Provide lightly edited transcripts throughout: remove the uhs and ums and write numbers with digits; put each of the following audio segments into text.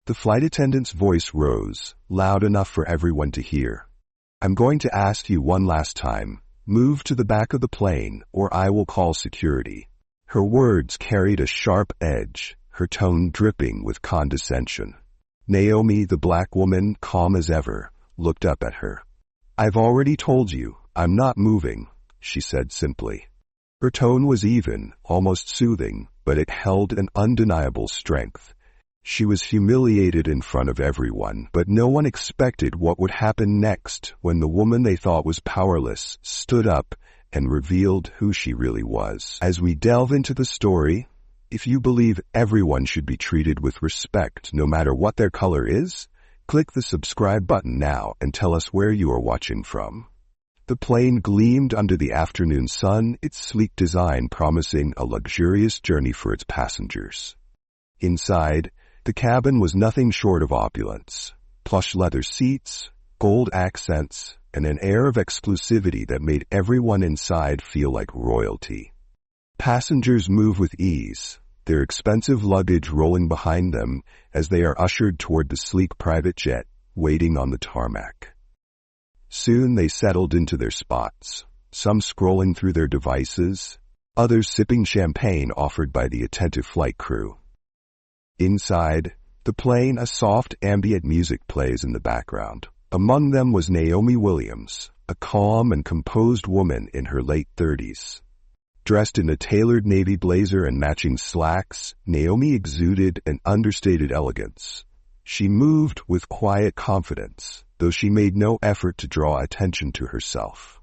The flight attendant's voice rose, loud enough for everyone to hear. "I'm going to ask you one last time. Move to the back of the plane, or I will call security." Her words carried a sharp edge, her tone dripping with condescension. Naomi, the black woman, calm as ever, looked up at her. "I've already told you, I'm not moving," she said simply. Her tone was even, almost soothing, but it held an undeniable strength. She was humiliated in front of everyone, but no one expected what would happen next when the woman they thought was powerless stood up and revealed who she really was. As we delve into the story, if you believe everyone should be treated with respect no matter what their color is, click the subscribe button now and tell us where you are watching from. The plane gleamed under the afternoon sun, its sleek design promising a luxurious journey for its passengers. Inside, the cabin was nothing short of opulence. Plush leather seats, gold accents, and an air of exclusivity that made everyone inside feel like royalty. Passengers move with ease, their expensive luggage rolling behind them as they are ushered toward the sleek private jet waiting on the tarmac. Soon they settled into their spots, some scrolling through their devices, others sipping champagne offered by the attentive flight crew. Inside the plane, a soft ambient music plays in the background. Among them was Naomi Williams, a calm and composed woman in her late 30s. Dressed in a tailored navy blazer and matching slacks, Naomi exuded an understated elegance. She moved with quiet confidence, though she made no effort to draw attention to herself.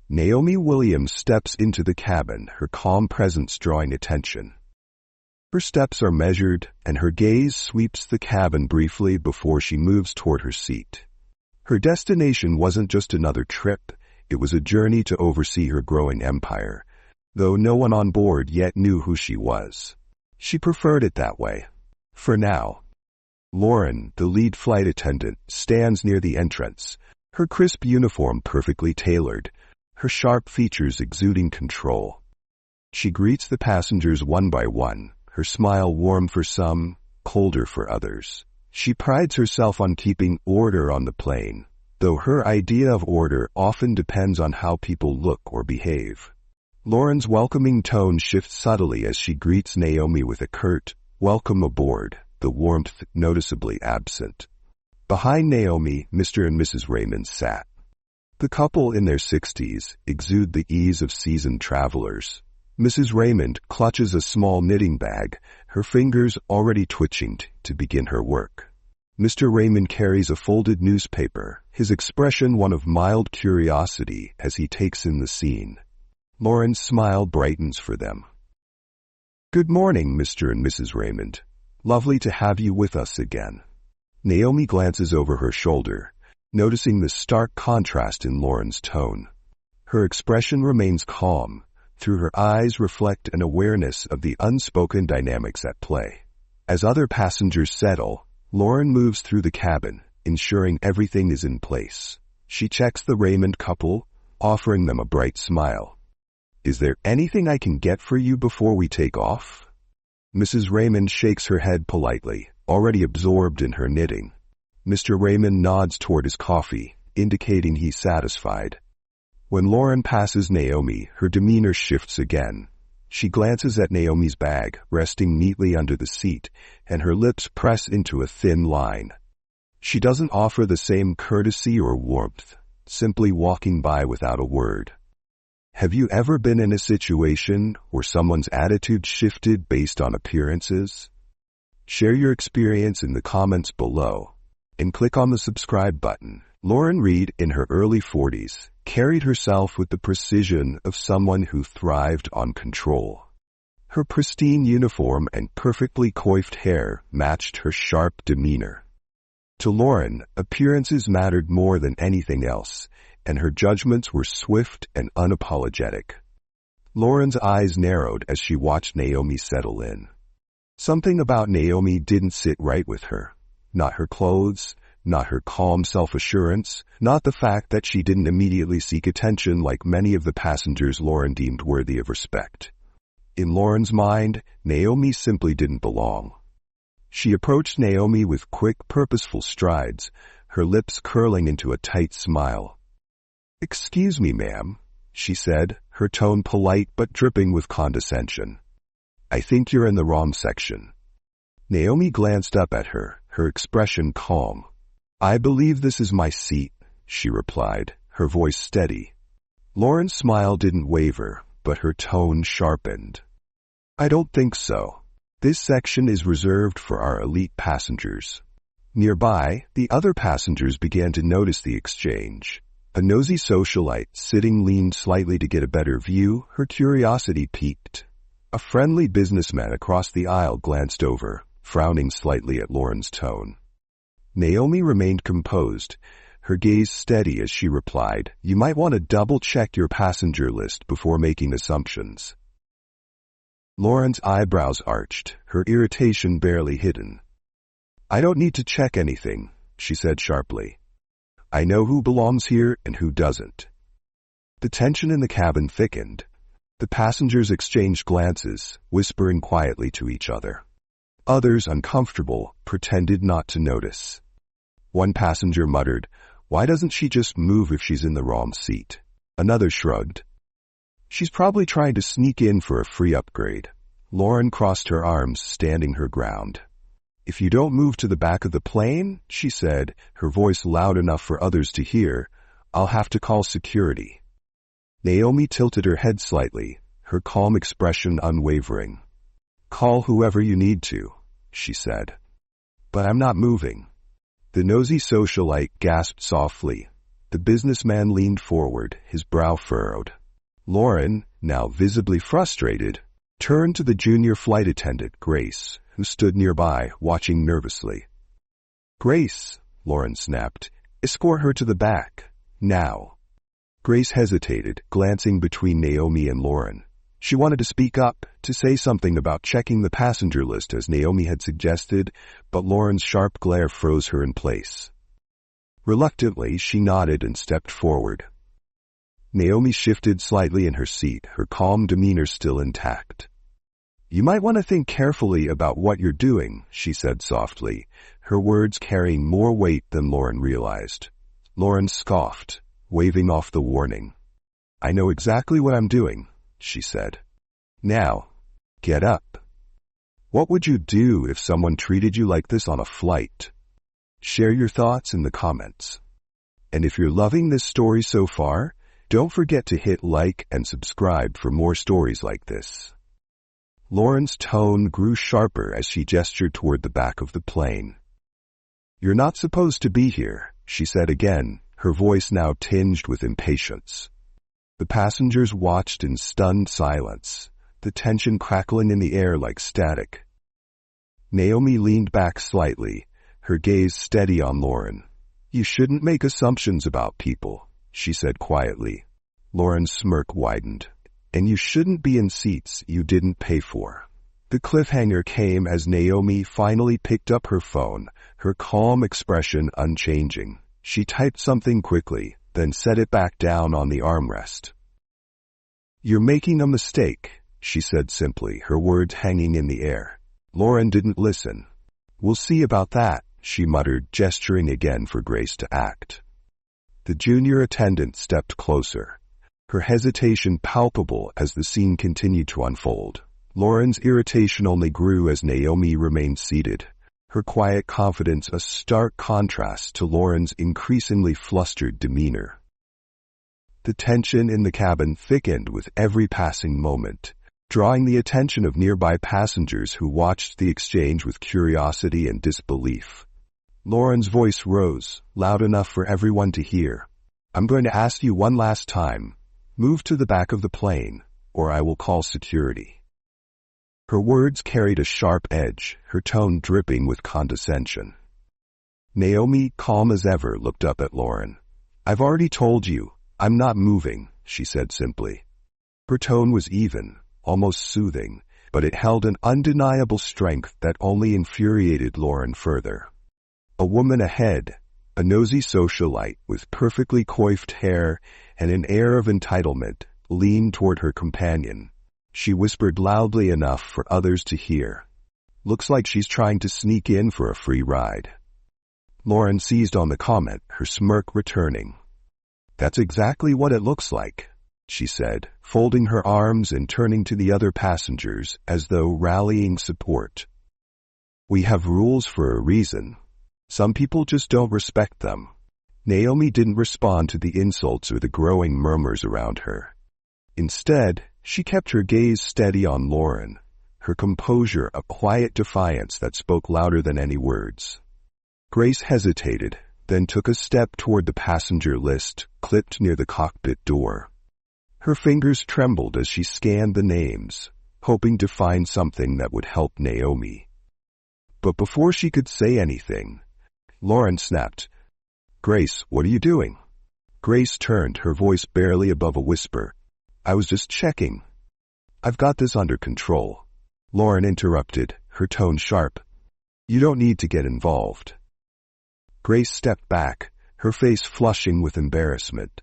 Naomi Williams steps into the cabin, her calm presence drawing attention. Her steps are measured, and her gaze sweeps the cabin briefly before she moves toward her seat. Her destination wasn't just another trip, it was a journey to oversee her growing empire, though no one on board yet knew who she was. She preferred it that way. For now. Lauren, the lead flight attendant, stands near the entrance, her crisp uniform perfectly tailored, her sharp features exuding control. She greets the passengers one by one, her smile warm for some, colder for others. She prides herself on keeping order on the plane, though her idea of order often depends on how people look or behave. Lauren's welcoming tone shifts subtly as she greets Naomi with a curt, "Welcome aboard," the warmth noticeably absent. Behind Naomi, Mr. and Mrs. Raymond sat. The couple in their 60s exude the ease of seasoned travelers. Mrs. Raymond clutches a small knitting bag, her fingers already twitching to begin her work. Mr. Raymond carries a folded newspaper, his expression one of mild curiosity as he takes in the scene. Lauren's smile brightens for them. "Good morning, Mr. and Mrs. Raymond. Lovely to have you with us again." Naomi glances over her shoulder, noticing the stark contrast in Lauren's tone. Her expression remains calm. Through her eyes reflect an awareness of the unspoken dynamics at play. As other passengers settle, Lauren moves through the cabin, ensuring everything is in place. She checks the Raymond couple, offering them a bright smile. "Is there anything I can get for you before we take off?" Mrs. Raymond shakes her head politely, already absorbed in her knitting. Mr. Raymond nods toward his coffee, indicating he's satisfied. When Lauren passes Naomi, her demeanor shifts again. She glances at Naomi's bag, resting neatly under the seat, and her lips press into a thin line. She doesn't offer the same courtesy or warmth, simply walking by without a word. Have you ever been in a situation where someone's attitude shifted based on appearances? Share your experience in the comments below, and click on the subscribe button. Lauren Reed, in her early 40s, carried herself with the precision of someone who thrived on control. Her pristine uniform and perfectly coiffed hair matched her sharp demeanor. To Lauren, appearances mattered more than anything else, and her judgments were swift and unapologetic. Lauren's eyes narrowed as she watched Naomi settle in. Something about Naomi didn't sit right with her. Not her clothes, not her calm self-assurance, not the fact that she didn't immediately seek attention like many of the passengers Lauren deemed worthy of respect. In Lauren's mind, Naomi simply didn't belong. She approached Naomi with quick, purposeful strides, her lips curling into a tight smile. "Excuse me, ma'am," she said, her tone polite but dripping with condescension. "I think you're in the wrong section." Naomi glanced up at her, her expression calm. "I believe this is my seat," she replied, her voice steady. Lauren's smile didn't waver, but her tone sharpened. "I don't think so. This section is reserved for our elite passengers." Nearby, the other passengers began to notice the exchange. A nosy socialite sitting leaned slightly to get a better view, her curiosity piqued. A friendly businessman across the aisle glanced over, frowning slightly at Lauren's tone. Naomi remained composed, her gaze steady as she replied, "You might want to double-check your passenger list before making assumptions." Lauren's eyebrows arched, her irritation barely hidden. "I don't need to check anything," she said sharply. "I know who belongs here and who doesn't." The tension in the cabin thickened. The passengers exchanged glances, whispering quietly to each other. Others, uncomfortable, pretended not to notice. One passenger muttered, "Why doesn't she just move if she's in the wrong seat?" Another shrugged. "She's probably trying to sneak in for a free upgrade." Lauren crossed her arms, standing her ground. "If you don't move to the back of the plane," she said, her voice loud enough for others to hear, "I'll have to call security." Naomi tilted her head slightly, her calm expression unwavering. "Call whoever you need to," she said. "But I'm not moving." The nosy socialite gasped softly. The businessman leaned forward, his brow furrowed. Lauren, now visibly frustrated, turned to the junior flight attendant, Grace, who stood nearby, watching nervously. "Grace," Lauren snapped, "escort her to the back. Now." Grace hesitated, glancing between Naomi and Lauren. She wanted to speak up, to say something about checking the passenger list as Naomi had suggested, but Lauren's sharp glare froze her in place. Reluctantly, she nodded and stepped forward. Naomi shifted slightly in her seat, her calm demeanor still intact. "You might want to think carefully about what you're doing," she said softly, her words carrying more weight than Lauren realized. Lauren scoffed, waving off the warning. "I know exactly what I'm doing," she said. "Now, get up." What would you do if someone treated you like this on a flight? Share your thoughts in the comments. And if you're loving this story so far, don't forget to hit like and subscribe for more stories like this. Lauren's tone grew sharper as she gestured toward the back of the plane. "You're not supposed to be here," she said again, her voice now tinged with impatience. The passengers watched in stunned silence, the tension crackling in the air like static. Naomi leaned back slightly, her gaze steady on Lauren. "You shouldn't make assumptions about people," she said quietly. Lauren's smirk widened. "And you shouldn't be in seats you didn't pay for." The cliffhanger came as Naomi finally picked up her phone, her calm expression unchanging. She typed something quickly, then set it back down on the armrest. "You're making a mistake," she said simply, her words hanging in the air. Lauren didn't listen. "We'll see about that," she muttered, gesturing again for Grace to act. The junior attendant stepped closer, her hesitation palpable as the scene continued to unfold. Lauren's irritation only grew as Naomi remained seated, her quiet confidence a stark contrast to Lauren's increasingly flustered demeanor. The tension in the cabin thickened with every passing moment, drawing the attention of nearby passengers who watched the exchange with curiosity and disbelief. Lauren's voice rose, loud enough for everyone to hear. "I'm going to ask you one last time. Move to the back of the plane, or I will call security." Her words carried a sharp edge, her tone dripping with condescension. Naomi, calm as ever, looked up at Lauren. "I've already told you, I'm not moving," she said simply. Her tone was even, almost soothing, but it held an undeniable strength that only infuriated Lauren further. A woman ahead, a nosy socialite with perfectly coiffed hair and an air of entitlement, leaned toward her companion. She whispered loudly enough for others to hear. Looks like she's trying to sneak in for a free ride. Lauren seized on the comment, her smirk returning. That's exactly what it looks like, she said, folding her arms and turning to the other passengers as though rallying support. We have rules for a reason. Some people just don't respect them. Naomi didn't respond to the insults or the growing murmurs around her. Instead, she kept her gaze steady on Lauren, her composure a quiet defiance that spoke louder than any words. Grace hesitated, then took a step toward the passenger list clipped near the cockpit door. Her fingers trembled as she scanned the names, hoping to find something that would help Naomi. But before she could say anything, Lauren snapped, "Grace, what are you doing?" Grace turned, her voice barely above a whisper. "I was just checking. I've got this under control." Lauren interrupted, her tone sharp. "You don't need to get involved." Grace stepped back, her face flushing with embarrassment.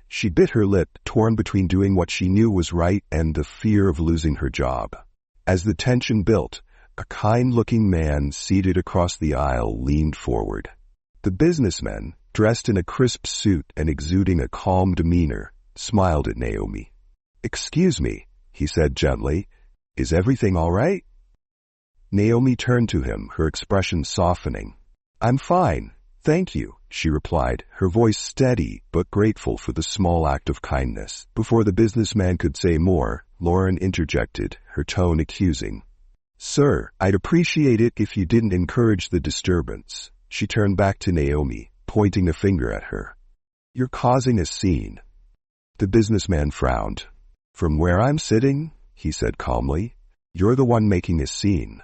She bit her lip, torn between doing what she knew was right and the fear of losing her job. As the tension built, a kind-looking man seated across the aisle leaned forward. The businessman, dressed in a crisp suit and exuding a calm demeanor, smiled at Naomi. "Excuse me," he said gently. "Is everything all right?" Naomi turned to him, her expression softening. "I'm fine, thank you," she replied, her voice steady but grateful for the small act of kindness. Before the businessman could say more, Lauren interjected, her tone accusing. "Sir, I'd appreciate it if you didn't encourage the disturbance." She turned back to Naomi, pointing a finger at her. "You're causing a scene." The businessman frowned. "From where I'm sitting," he said calmly, "you're the one making a scene."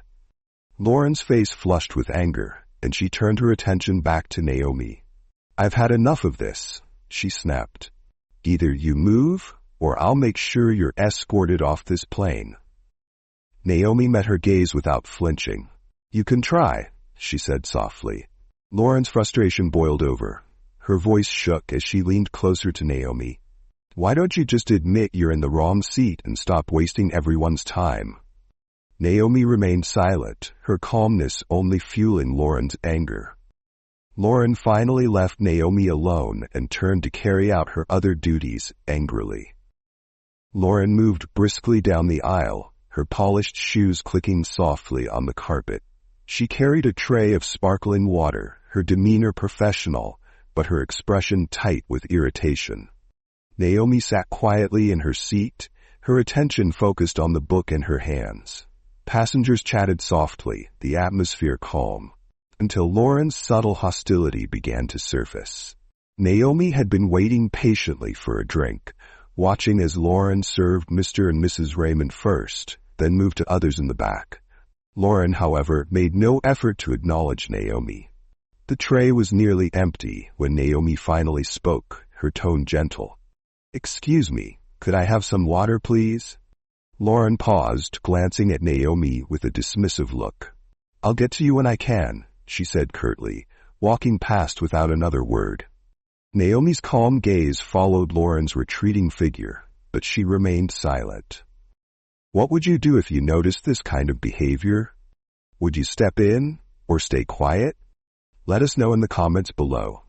Lauren's face flushed with anger, and she turned her attention back to Naomi. "I've had enough of this," she snapped. "Either you move, or I'll make sure you're escorted off this plane." Naomi met her gaze without flinching. "You can try," she said softly. Lauren's frustration boiled over. Her voice shook as she leaned closer to Naomi. "Why don't you just admit you're in the wrong seat and stop wasting everyone's time?" Naomi remained silent, her calmness only fueling Lauren's anger. Lauren finally left Naomi alone and turned to carry out her other duties angrily. Lauren moved briskly down the aisle, her polished shoes clicking softly on the carpet. She carried a tray of sparkling water, her demeanor professional, but her expression tight with irritation. Naomi sat quietly in her seat, her attention focused on the book in her hands. Passengers chatted softly, the atmosphere calm, until Lauren's subtle hostility began to surface. Naomi had been waiting patiently for a drink, watching as Lauren served Mr. and Mrs. Raymond first, then moved to others in the back. Lauren, however, made no effort to acknowledge Naomi. The tray was nearly empty when Naomi finally spoke, her tone gentle. "Excuse me, could I have some water, please?" Lauren paused, glancing at Naomi with a dismissive look. "I'll get to you when I can," she said curtly, walking past without another word. Naomi's calm gaze followed Lauren's retreating figure, but she remained silent. What would you do if you noticed this kind of behavior? Would you step in, or stay quiet? Let us know in the comments below.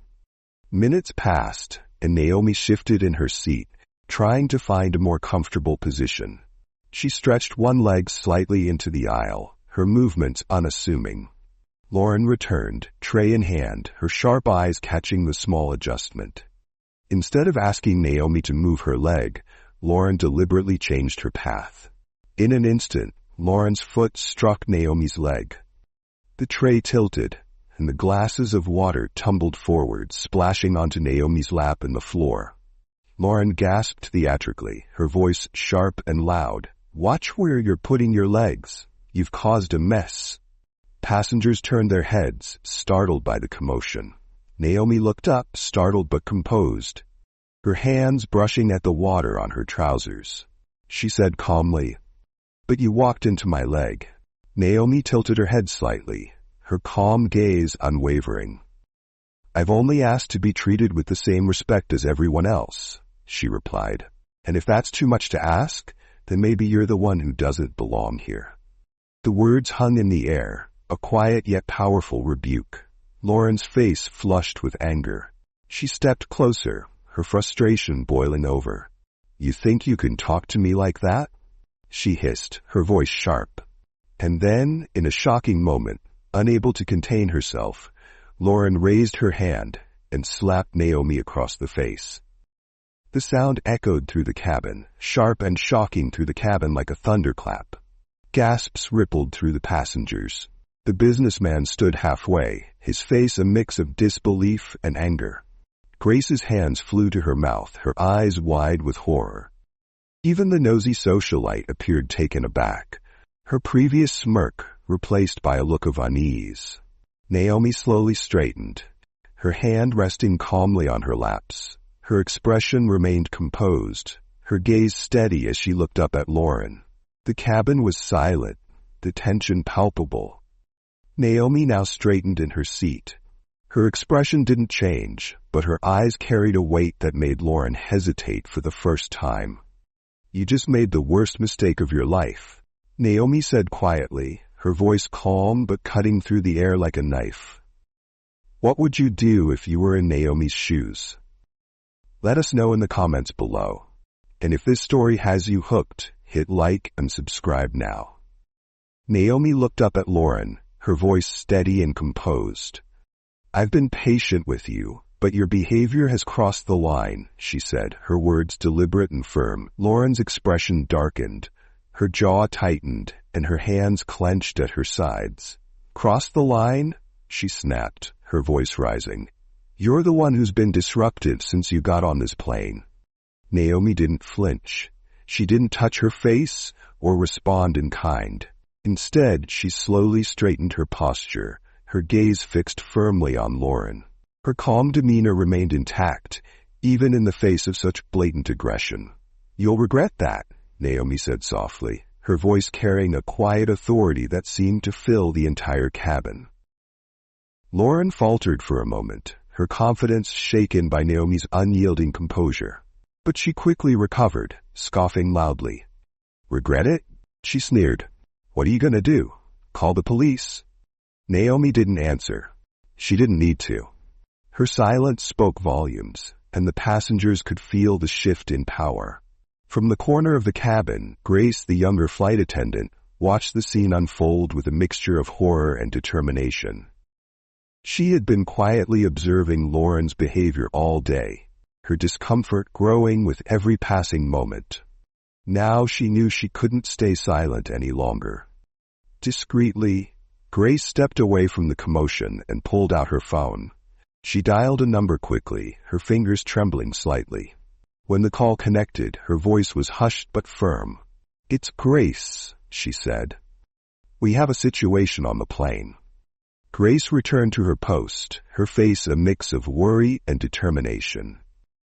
Minutes passed, and Naomi shifted in her seat, trying to find a more comfortable position. She stretched one leg slightly into the aisle, her movements unassuming. Lauren returned, tray in hand, her sharp eyes catching the small adjustment. Instead of asking Naomi to move her leg, Lauren deliberately changed her path. In an instant, Lauren's foot struck Naomi's leg. The tray tilted, and the glasses of water tumbled forward, splashing onto Naomi's lap and the floor. Lauren gasped theatrically, her voice sharp and loud. "Watch where you're putting your legs. You've caused a mess." Passengers turned their heads, startled by the commotion. Naomi looked up, startled but composed, her hands brushing at the water on her trousers. She said calmly, "But you walked into my leg." Naomi tilted her head slightly, her calm gaze unwavering. "I've only asked to be treated with the same respect as everyone else," she replied. "And if that's too much to ask, then maybe you're the one who doesn't belong here." The words hung in the air, a quiet yet powerful rebuke. Lauren's face flushed with anger. She stepped closer, her frustration boiling over. "You think you can talk to me like that?" she hissed, her voice sharp. And then, in a shocking moment, unable to contain herself, Lauren raised her hand and slapped Naomi across the face. The sound echoed through the cabin, sharp and shocking through the cabin like a thunderclap. Gasps rippled through the passengers. The businessman stood halfway, his face a mix of disbelief and anger. Grace's hands flew to her mouth, her eyes wide with horror. Even the nosy socialite appeared taken aback, her previous smirk replaced by a look of unease. Naomi slowly straightened, her hand resting calmly on her laps. Her expression remained composed, her gaze steady as she looked up at Lauren. The cabin was silent, the tension palpable. Naomi now straightened in her seat. Her expression didn't change, but her eyes carried a weight that made Lauren hesitate for the first time. "You just made the worst mistake of your life," Naomi said quietly, her voice calm but cutting through the air like a knife. "What would you do if you were in Naomi's shoes?" Let us know in the comments below. And if this story has you hooked, hit like and subscribe now. Naomi looked up at Lauren, her voice steady and composed. "I've been patient with you, but your behavior has crossed the line," she said, her words deliberate and firm. Lauren's expression darkened, her jaw tightened, and her hands clenched at her sides. "Crossed the line?" she snapped, her voice rising. "You're the one who's been disruptive since you got on this plane." Naomi didn't flinch. She didn't touch her face or respond in kind. Instead, she slowly straightened her posture, her gaze fixed firmly on Lauren. Her calm demeanor remained intact, even in the face of such blatant aggression. "You'll regret that," Naomi said softly, her voice carrying a quiet authority that seemed to fill the entire cabin. Lauren faltered for a moment, her confidence shaken by Naomi's unyielding composure. But she quickly recovered, scoffing loudly. "Regret it?" she sneered. "What are you going to do? Call the police?" Naomi didn't answer. She didn't need to. Her silence spoke volumes, and the passengers could feel the shift in power. From the corner of the cabin, Grace, the younger flight attendant, watched the scene unfold with a mixture of horror and determination. She had been quietly observing Lauren's behavior all day, her discomfort growing with every passing moment. Now she knew she couldn't stay silent any longer. Discreetly, Grace stepped away from the commotion and pulled out her phone. She dialed a number quickly, her fingers trembling slightly. When the call connected, her voice was hushed but firm. "It's Grace," she said. "We have a situation on the plane." Grace returned to her post, her face a mix of worry and determination.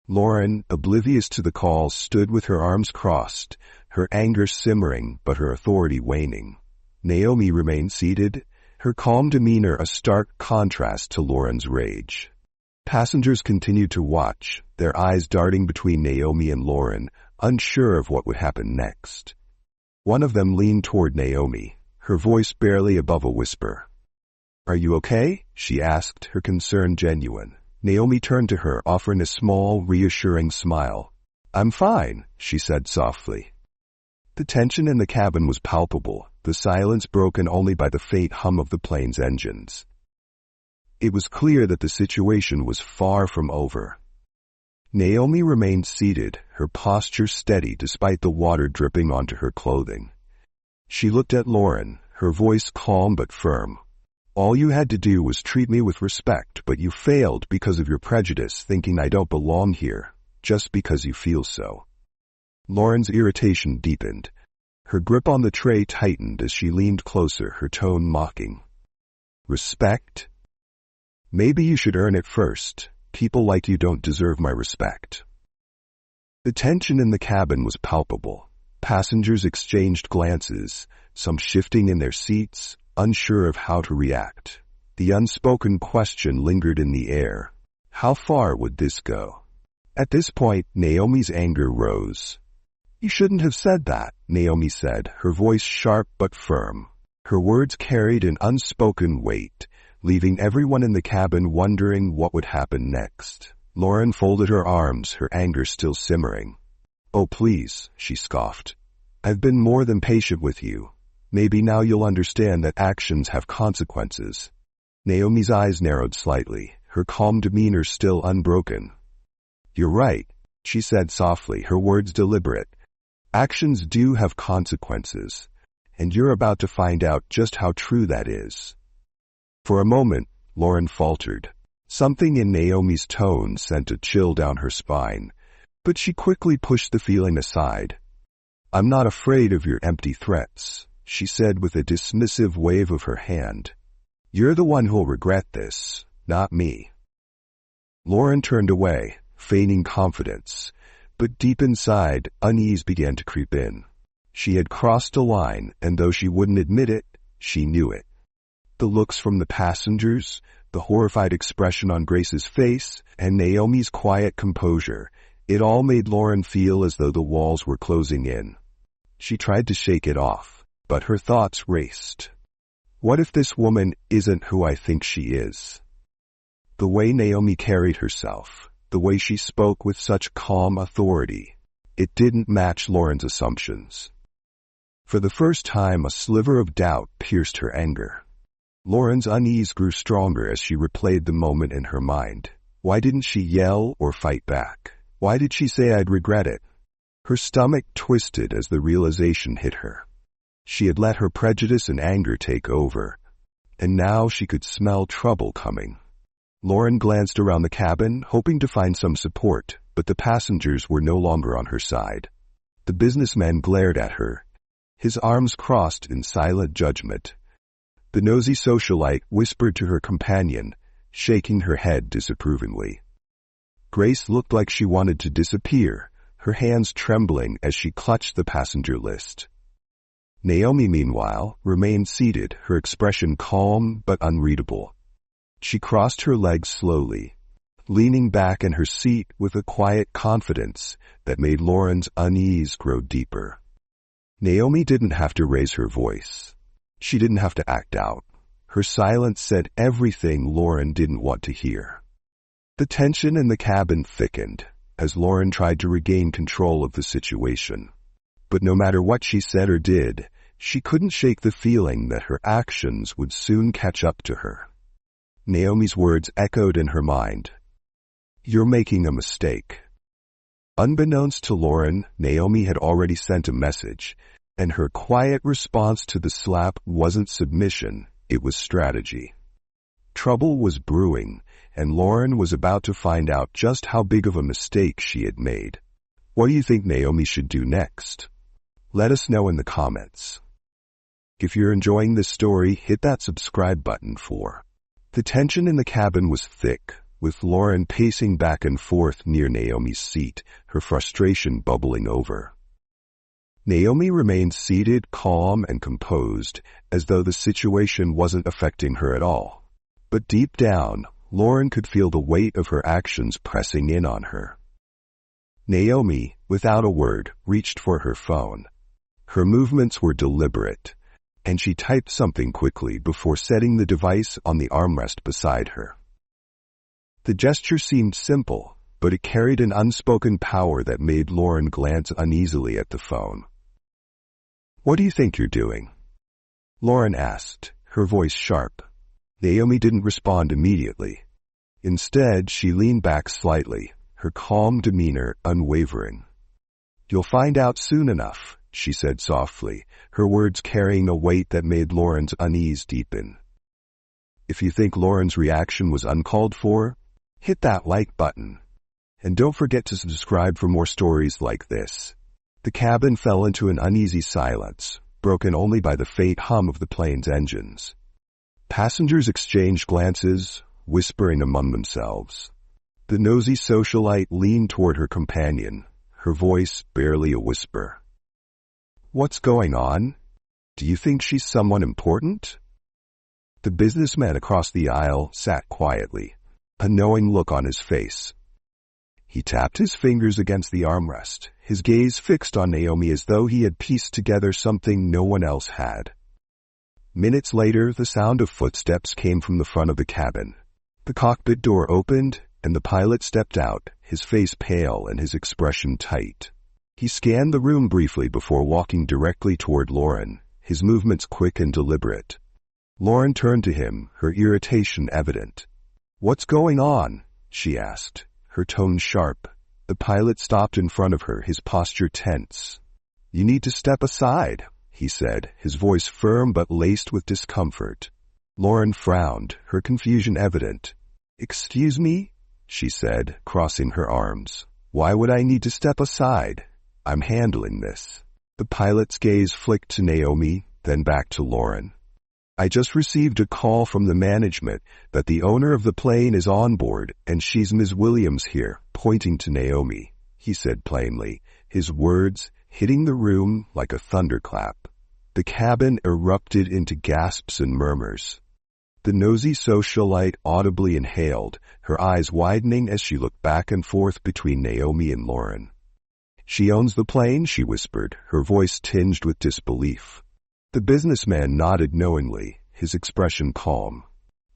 Lauren, oblivious to the call, stood with her arms crossed, her anger simmering but her authority waning. Naomi remained seated, her calm demeanor a stark contrast to Lauren's rage. Passengers continued to watch, their eyes darting between Naomi and Lauren, unsure of what would happen next. One of them leaned toward Naomi, her voice barely above a whisper. "Are you okay?" she asked, her concern genuine. Naomi turned to her, offering a small, reassuring smile. "I'm fine," she said softly. The tension in the cabin was palpable, the silence broken only by the faint hum of the plane's engines. It was clear that the situation was far from over. Naomi remained seated, her posture steady despite the water dripping onto her clothing. She looked at Lauren, her voice calm but firm. "All you had to do was treat me with respect, but you failed because of your prejudice, thinking I don't belong here, just because you feel so." Lauren's irritation deepened. Her grip on the tray tightened as she leaned closer, her tone mocking. "Respect? Maybe you should earn it first. People like you don't deserve my respect." The tension in the cabin was palpable. Passengers exchanged glances, some shifting in their seats, unsure of how to react. The unspoken question lingered in the air. How far would this go? At this point, Naomi's anger rose. "You shouldn't have said that," Naomi said, her voice sharp but firm. Her words carried an unspoken weight, leaving everyone in the cabin wondering what would happen next. Lauren folded her arms, her anger still simmering. "Oh, please," she scoffed. "I've been more than patient with you. Maybe now you'll understand that actions have consequences." Naomi's eyes narrowed slightly, her calm demeanor still unbroken. "You're right," she said softly, her words deliberate. "Actions do have consequences, and you're about to find out just how true that is." For a moment, Lauren faltered. Something in Naomi's tone sent a chill down her spine, but she quickly pushed the feeling aside. "I'm not afraid of your empty threats," she said with a dismissive wave of her hand. "You're the one who'll regret this, not me." Lauren turned away, feigning confidence, but deep inside, unease began to creep in. She had crossed a line, and though she wouldn't admit it, she knew it. The looks from the passengers, the horrified expression on Grace's face, and Naomi's quiet composure, it all made Lauren feel as though the walls were closing in. She tried to shake it off, but her thoughts raced. What if this woman isn't who I think she is? The way Naomi carried herself, the way she spoke with such calm authority, it didn't match Lauren's assumptions. For the first time, a sliver of doubt pierced her anger. Lauren's unease grew stronger as she replayed the moment in her mind. Why didn't she yell or fight back? Why did she say I'd regret it? Her stomach twisted as the realization hit her. She had let her prejudice and anger take over, and now she could smell trouble coming. Lauren glanced around the cabin, hoping to find some support, but the passengers were no longer on her side. The businessman glared at her, his arms crossed in silent judgment. The nosy socialite whispered to her companion, shaking her head disapprovingly. Grace looked like she wanted to disappear, her hands trembling as she clutched the passenger list. Naomi, meanwhile, remained seated, her expression calm but unreadable. She crossed her legs slowly, leaning back in her seat with a quiet confidence that made Lauren's unease grow deeper. Naomi didn't have to raise her voice. She didn't have to act out. Her silence said everything Lauren didn't want to hear. The tension in the cabin thickened as Lauren tried to regain control of the situation. But no matter what she said or did, she couldn't shake the feeling that her actions would soon catch up to her. Naomi's words echoed in her mind. "You're making a mistake." Unbeknownst to Lauren, Naomi had already sent a message, and her quiet response to the slap wasn't submission, it was strategy. Trouble was brewing, and Lauren was about to find out just how big of a mistake she had made. What do you think Naomi should do next? Let us know in the comments. If you're enjoying this story, hit that subscribe button for. The tension in the cabin was thick, with Lauren pacing back and forth near Naomi's seat, her frustration bubbling over. Naomi remained seated, calm and composed, as though the situation wasn't affecting her at all. But deep down, Lauren could feel the weight of her actions pressing in on her. Naomi, without a word, reached for her phone. Her movements were deliberate, and she typed something quickly before setting the device on the armrest beside her. The gesture seemed simple, but it carried an unspoken power that made Lauren glance uneasily at the phone. "What do you think you're doing?" Lauren asked, her voice sharp. Naomi didn't respond immediately. Instead, she leaned back slightly, her calm demeanor unwavering. "You'll find out soon enough," she said softly, her words carrying a weight that made Lauren's unease deepen. If you think Lauren's reaction was uncalled for, hit that like button. And don't forget to subscribe for more stories like this. The cabin fell into an uneasy silence, broken only by the faint hum of the plane's engines. Passengers exchanged glances, whispering among themselves. The nosy socialite leaned toward her companion, her voice barely a whisper. "What's going on? Do you think she's someone important?" The businessman across the aisle sat quietly, a knowing look on his face. He tapped his fingers against the armrest, his gaze fixed on Naomi as though he had pieced together something no one else had. Minutes later, the sound of footsteps came from the front of the cabin. The cockpit door opened, and the pilot stepped out, his face pale and his expression tight. He scanned the room briefly before walking directly toward Lauren, his movements quick and deliberate. Lauren turned to him, her irritation evident. "What's going on?" she asked, her tone sharp. The pilot stopped in front of her, his posture tense. "You need to step aside," he said, his voice firm but laced with discomfort. Lauren frowned, her confusion evident. "Excuse me?" she said, crossing her arms. "Why would I need to step aside? I'm handling this." The pilot's gaze flicked to Naomi, then back to Lauren. "I just received a call from the management that the owner of the plane is on board and she's Ms. Williams here," pointing to Naomi, he said plainly, his words hitting the room like a thunderclap. The cabin erupted into gasps and murmurs. The nosy socialite audibly inhaled, her eyes widening as she looked back and forth between Naomi and Lauren. "She owns the plane," she whispered, her voice tinged with disbelief. The businessman nodded knowingly, his expression calm.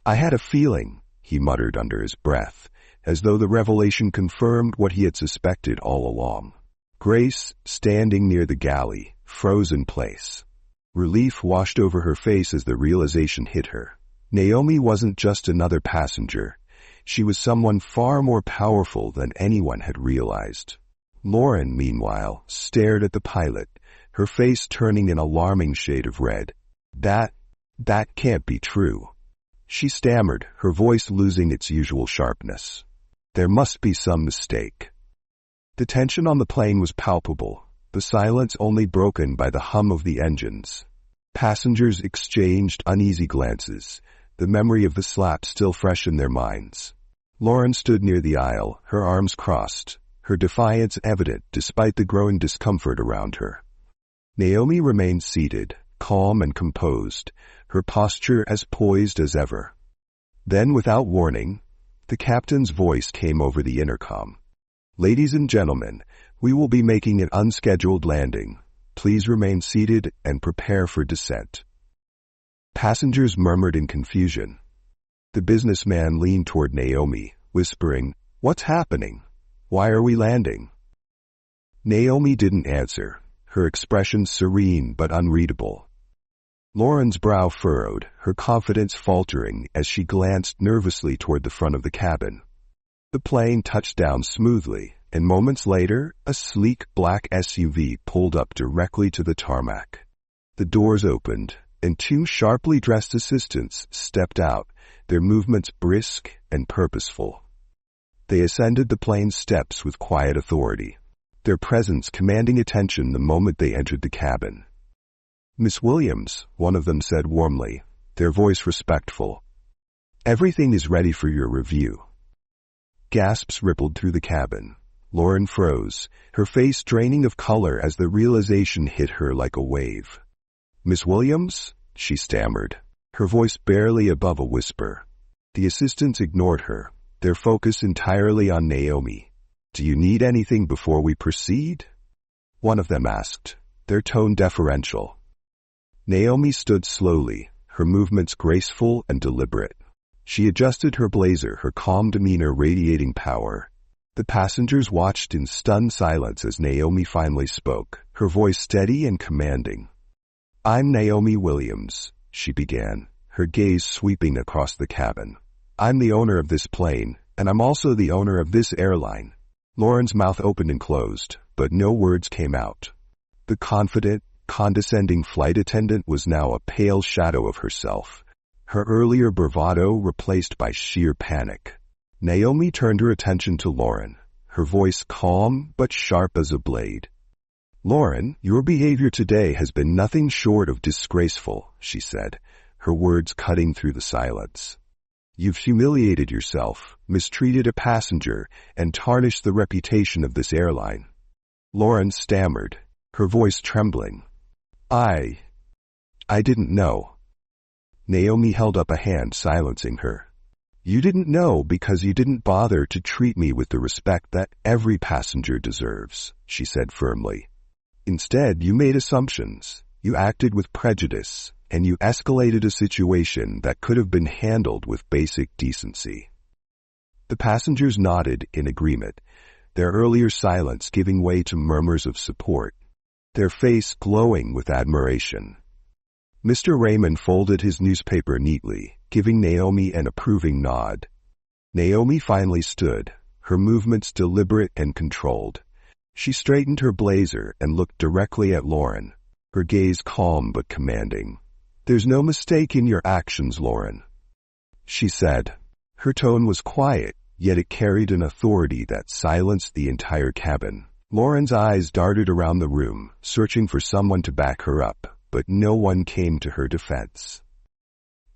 "I had a feeling," he muttered under his breath, as though the revelation confirmed what he had suspected all along. Grace, standing near the galley, froze in place. Relief washed over her face as the realization hit her. Naomi wasn't just another passenger. She was someone far more powerful than anyone had realized. Lauren, meanwhile, stared at the pilot, her face turning an alarming shade of red. That can't be true," she stammered, her voice losing its usual sharpness. "There must be some mistake." The tension on the plane was palpable, the silence only broken by the hum of the engines. Passengers exchanged uneasy glances, the memory of the slap still fresh in their minds. Lauren stood near the aisle, her arms crossed, her defiance evident despite the growing discomfort around her. Naomi remained seated, calm and composed, her posture as poised as ever. Then, without warning, the captain's voice came over the intercom. "Ladies and gentlemen, we will be making an unscheduled landing. Please remain seated and prepare for descent." Passengers murmured in confusion. The businessman leaned toward Naomi, whispering, "What's happening? Why are we landing?" Naomi didn't answer, her expression serene but unreadable. Lauren's brow furrowed, her confidence faltering as she glanced nervously toward the front of the cabin. The plane touched down smoothly, and moments later, a sleek black SUV pulled up directly to the tarmac. The doors opened, and two sharply dressed assistants stepped out, their movements brisk and purposeful. They ascended the plane's steps with quiet authority, their presence commanding attention the moment they entered the cabin. "Miss Williams," one of them said warmly, their voice respectful. "Everything is ready for your review." Gasps rippled through the cabin. Lauren froze, her face draining of color as the realization hit her like a wave. "Miss Williams?" she stammered, her voice barely above a whisper. The assistants ignored her, their focus entirely on Naomi. "Do you need anything before we proceed?" one of them asked, their tone deferential. Naomi stood slowly, her movements graceful and deliberate. She adjusted her blazer, her calm demeanor radiating power. The passengers watched in stunned silence as Naomi finally spoke, her voice steady and commanding. "I'm Naomi Williams," she began, her gaze sweeping across the cabin. "I'm the owner of this plane, and I'm also the owner of this airline." Lauren's mouth opened and closed, but no words came out. The confident, condescending flight attendant was now a pale shadow of herself, her earlier bravado replaced by sheer panic. Naomi turned her attention to Lauren, her voice calm but sharp as a blade. "Lauren, your behavior today has been nothing short of disgraceful," she said, her words cutting through the silence. "You've humiliated yourself, mistreated a passenger, and tarnished the reputation of this airline." Lauren stammered, her voice trembling. I didn't know." Naomi held up a hand, silencing her. "You didn't know because you didn't bother to treat me with the respect that every passenger deserves," she said firmly. "Instead, you made assumptions. You acted with prejudice, and you escalated a situation that could have been handled with basic decency." The passengers nodded in agreement, their earlier silence giving way to murmurs of support, their face glowing with admiration. Mr. Raymond folded his newspaper neatly, giving Naomi an approving nod. Naomi finally stood, her movements deliberate and controlled. She straightened her blazer and looked directly at Lauren, her gaze calm but commanding. "There's no mistake in your actions, Lauren," she said. Her tone was quiet, yet it carried an authority that silenced the entire cabin. Lauren's eyes darted around the room, searching for someone to back her up, but no one came to her defense.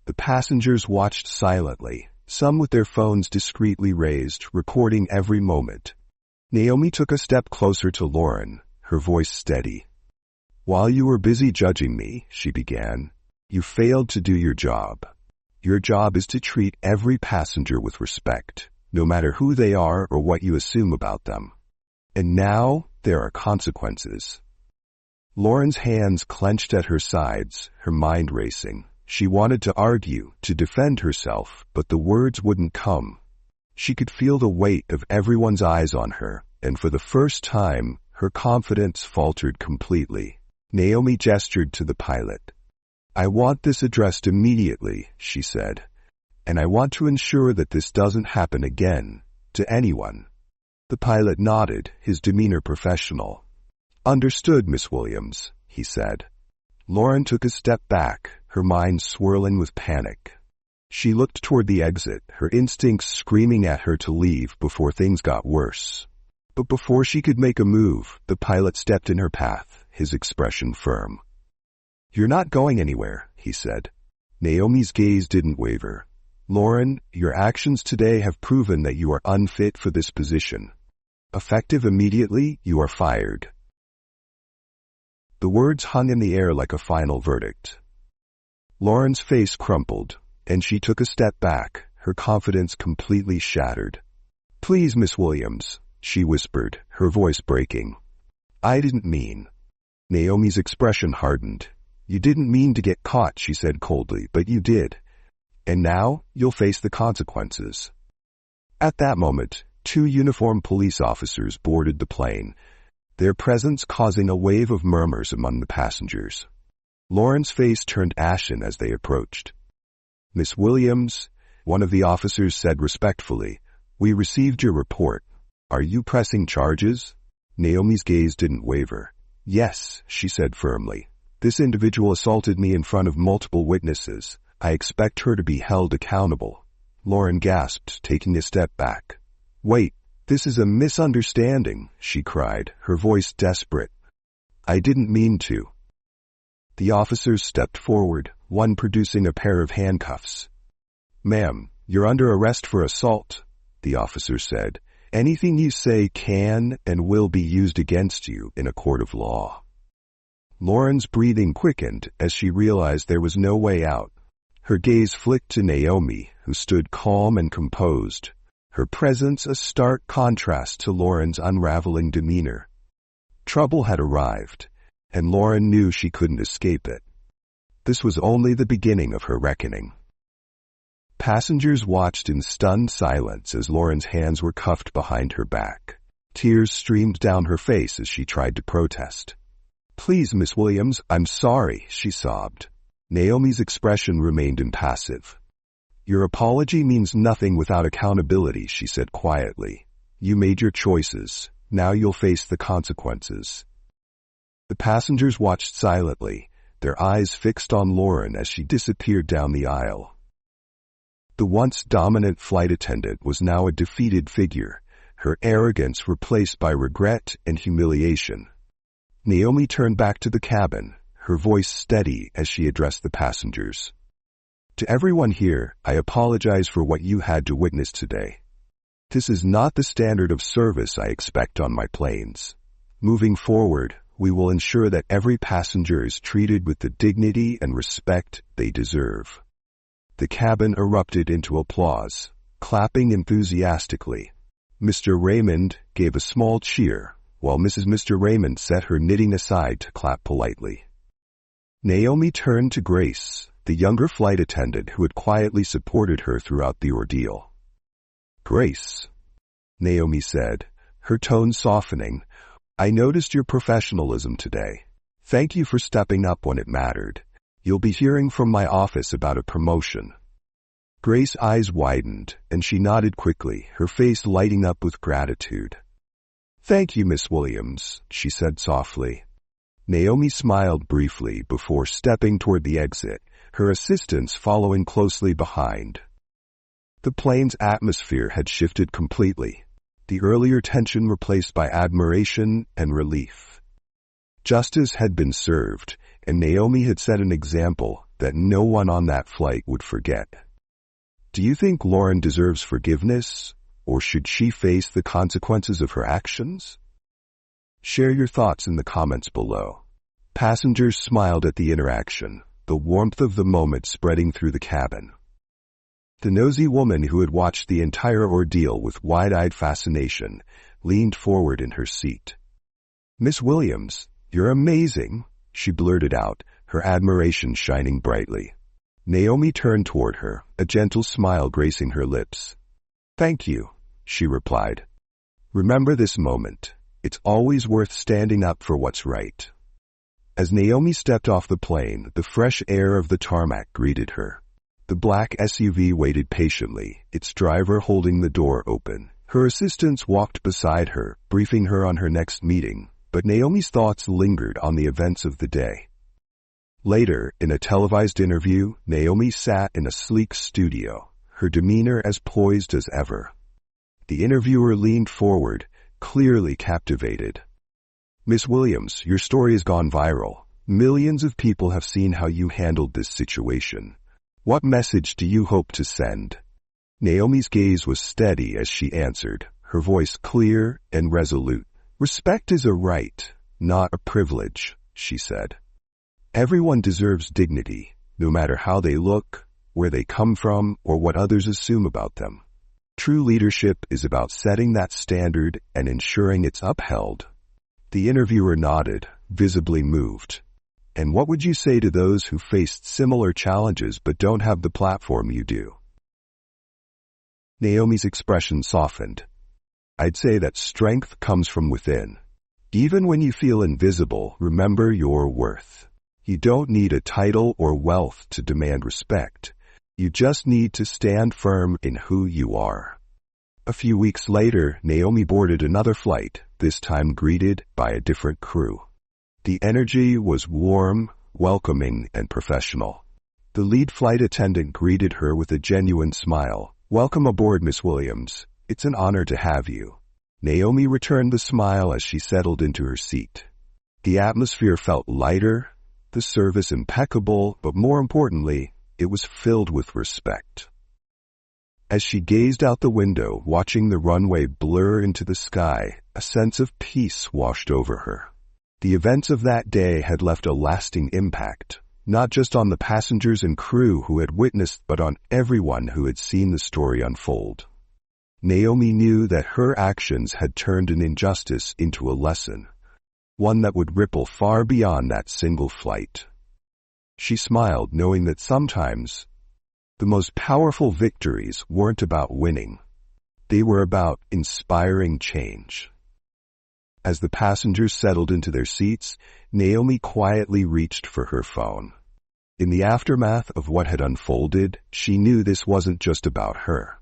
The passengers watched silently, some with their phones discreetly raised, recording every moment. Naomi took a step closer to Lauren, her voice steady. "While you were busy judging me," she began, "you failed to do your job. Your job is to treat every passenger with respect, no matter who they are or what you assume about them. And now, there are consequences." Lauren's hands clenched at her sides, her mind racing. She wanted to argue, to defend herself, but the words wouldn't come. She could feel the weight of everyone's eyes on her, and for the first time, her confidence faltered completely. Naomi gestured to the pilot. "I want this addressed immediately," she said, "and I want to ensure that this doesn't happen again, to anyone." The pilot nodded, his demeanor professional. "Understood, Miss Williams," he said. Lauren took a step back, her mind swirling with panic. She looked toward the exit, her instincts screaming at her to leave before things got worse. But before she could make a move, the pilot stepped in her path, his expression firm. "You're not going anywhere," he said. Naomi's gaze didn't waver. "Lauren, your actions today have proven that you are unfit for this position. Effective immediately, you are fired." The words hung in the air like a final verdict. Lauren's face crumpled, and she took a step back, her confidence completely shattered. "Please, Miss Williams," she whispered, her voice breaking. "I didn't mean." Naomi's expression hardened. "You didn't mean to get caught," she said coldly, "but you did. And now, you'll face the consequences." At that moment, 2 uniformed police officers boarded the plane, their presence causing a wave of murmurs among the passengers. Lauren's face turned ashen as they approached. "Miss Williams," one of the officers said respectfully, "we received your report. Are you pressing charges?" Naomi's gaze didn't waver. "Yes," she said firmly. "This individual assaulted me in front of multiple witnesses. I expect her to be held accountable." Lauren gasped, taking a step back. "Wait, this is a misunderstanding," she cried, her voice desperate. "I didn't mean to." The officers stepped forward, one producing a pair of handcuffs. "Ma'am, you're under arrest for assault," the officer said. "Anything you say can and will be used against you in a court of law." Lauren's breathing quickened as she realized there was no way out. Her gaze flicked to Naomi, who stood calm and composed, her presence a stark contrast to Lauren's unraveling demeanor. Trouble had arrived, and Lauren knew she couldn't escape it. This was only the beginning of her reckoning. Passengers watched in stunned silence as Lauren's hands were cuffed behind her back. Tears streamed down her face as she tried to protest. "Please, Miss Williams, I'm sorry," she sobbed. Naomi's expression remained impassive. "Your apology means nothing without accountability," she said quietly. "You made your choices. Now you'll face the consequences." The passengers watched silently, their eyes fixed on Lauren as she disappeared down the aisle. The once dominant flight attendant was now a defeated figure, her arrogance replaced by regret and humiliation. Naomi turned back to the cabin, her voice steady as she addressed the passengers. "To everyone here, I apologize for what you had to witness today. This is not the standard of service I expect on my planes. Moving forward, we will ensure that every passenger is treated with the dignity and respect they deserve." The cabin erupted into applause, clapping enthusiastically. Mr. Raymond gave a small cheer, while Mr. Raymond set her knitting aside to clap politely. Naomi turned to Grace, the younger flight attendant who had quietly supported her throughout the ordeal. "Grace," Naomi said, her tone softening, "I noticed your professionalism today. Thank you for stepping up when it mattered. You'll be hearing from my office about a promotion." Grace's eyes widened, and she nodded quickly, her face lighting up with gratitude. "Thank you, Miss Williams," she said softly. Naomi smiled briefly before stepping toward the exit, her assistants following closely behind. The plane's atmosphere had shifted completely, the earlier tension replaced by admiration and relief. Justice had been served, and Naomi had set an example that no one on that flight would forget. "Do you think Lauren deserves forgiveness, or should she face the consequences of her actions?" Share your thoughts in the comments below. Passengers smiled at the interaction, the warmth of the moment spreading through the cabin. The nosy woman who had watched the entire ordeal with wide-eyed fascination leaned forward in her seat. "Miss Williams, you're amazing," she blurted out, her admiration shining brightly. Naomi turned toward her, a gentle smile gracing her lips. "Thank you," she replied. "Remember this moment. It's always worth standing up for what's right." As Naomi stepped off the plane, the fresh air of the tarmac greeted her. The black SUV waited patiently, its driver holding the door open. Her assistants walked beside her, briefing her on her next meeting, but Naomi's thoughts lingered on the events of the day. Later, in a televised interview, Naomi sat in a sleek studio, her demeanor as poised as ever. The interviewer leaned forward, clearly captivated. "Miss Williams, your story has gone viral. Millions of people have seen how you handled this situation. What message do you hope to send?" Naomi's gaze was steady as she answered, her voice clear and resolute. "Respect is a right, not a privilege," she said. "Everyone deserves dignity, no matter how they look, where they come from, or what others assume about them. True leadership is about setting that standard and ensuring it's upheld." The interviewer nodded, visibly moved. "And what would you say to those who faced similar challenges but don't have the platform you do?" Naomi's expression softened. "I'd say that strength comes from within. Even when you feel invisible, remember your worth. You don't need a title or wealth to demand respect. You just need to stand firm in who you are." A few weeks later, Naomi boarded another flight, this time greeted by a different crew. The energy was warm, welcoming, and professional. The lead flight attendant greeted her with a genuine smile. "Welcome aboard, Miss Williams. It's an honor to have you." Naomi returned the smile as she settled into her seat. The atmosphere felt lighter, the service impeccable, but more importantly, it was filled with respect. As she gazed out the window, watching the runway blur into the sky, a sense of peace washed over her. The events of that day had left a lasting impact, not just on the passengers and crew who had witnessed, but on everyone who had seen the story unfold. Naomi knew that her actions had turned an injustice into a lesson, one that would ripple far beyond that single flight. She smiled, knowing that sometimes the most powerful victories weren't about winning. They were about inspiring change. As the passengers settled into their seats, Naomi quietly reached for her phone. In the aftermath of what had unfolded, she knew this wasn't just about her.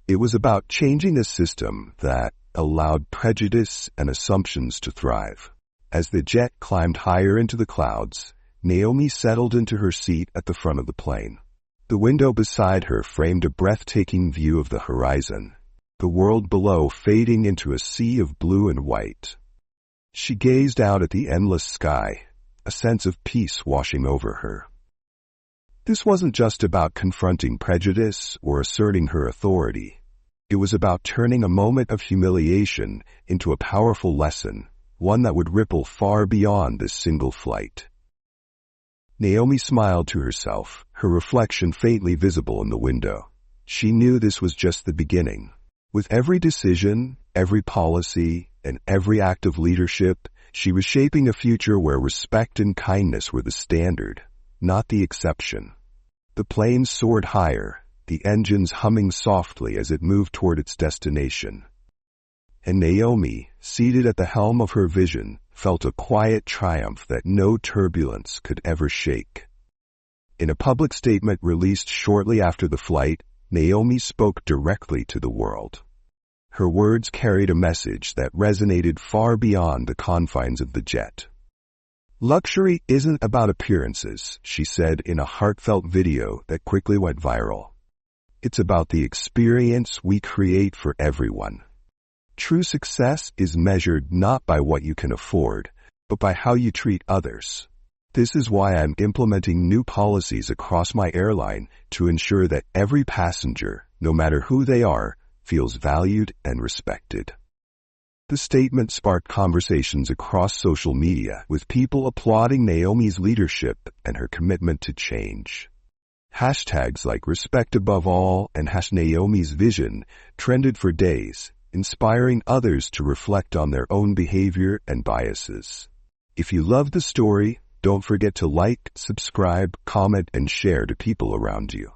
It was about changing a system that allowed prejudice and assumptions to thrive. As the jet climbed higher into the clouds, Naomi settled into her seat at the front of the plane. The window beside her framed a breathtaking view of the horizon, the world below fading into a sea of blue and white. She gazed out at the endless sky, a sense of peace washing over her. This wasn't just about confronting prejudice or asserting her authority. It was about turning a moment of humiliation into a powerful lesson, one that would ripple far beyond this single flight. Naomi smiled to herself, her reflection faintly visible in the window. She knew this was just the beginning. With every decision, every policy, and every act of leadership, She was shaping a future where respect and kindness were the standard, not the exception. The plane soared higher, the engines humming softly as it moved toward its destination. And Naomi, seated at the helm of her vision, felt a quiet triumph that no turbulence could ever shake. In a public statement released shortly after the flight, Naomi spoke directly to the world. Her words carried a message that resonated far beyond the confines of the jet. "Luxury isn't about appearances," she said in a heartfelt video that quickly went viral. "It's about the experience we create for everyone. True success is measured not by what you can afford, but by how you treat others. This is why I'm implementing new policies across my airline to ensure that every passenger, no matter who they are, feels valued and respected." The statement sparked conversations across social media, with people applauding Naomi's leadership and her commitment to change. Hashtags like "Respect Above All" and #Naomi's Vision trended for days, inspiring others to reflect on their own behavior and biases. If you love the story, don't forget to like, subscribe, comment, and share to people around you.